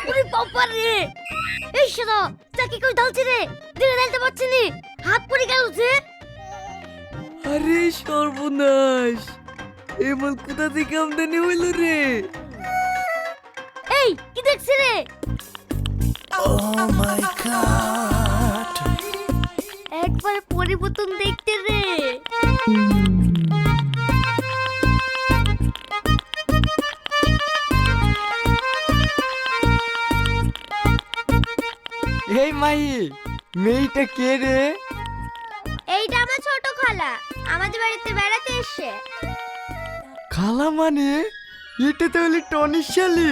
ওরে বাবা রে, এই শোনো চাকি কই ঢালছি রে, দিনে ঢালতে পারছি নি, হাত পড়ে গেল যে। আরে সর্বনাশ, এই মাল কোথা থেকে আমদানি হইল রে? এই কি দেখছিস রে? Oh my god! একবার পরিবর্তন দেখতে রে। এই মাই, মেয়েটা কে রে? এইটা আমার ছোট খালা, আমাদের বাড়িতে বেড়াতে এসে। খালা মানে? এটা তাহলে টনির শালি।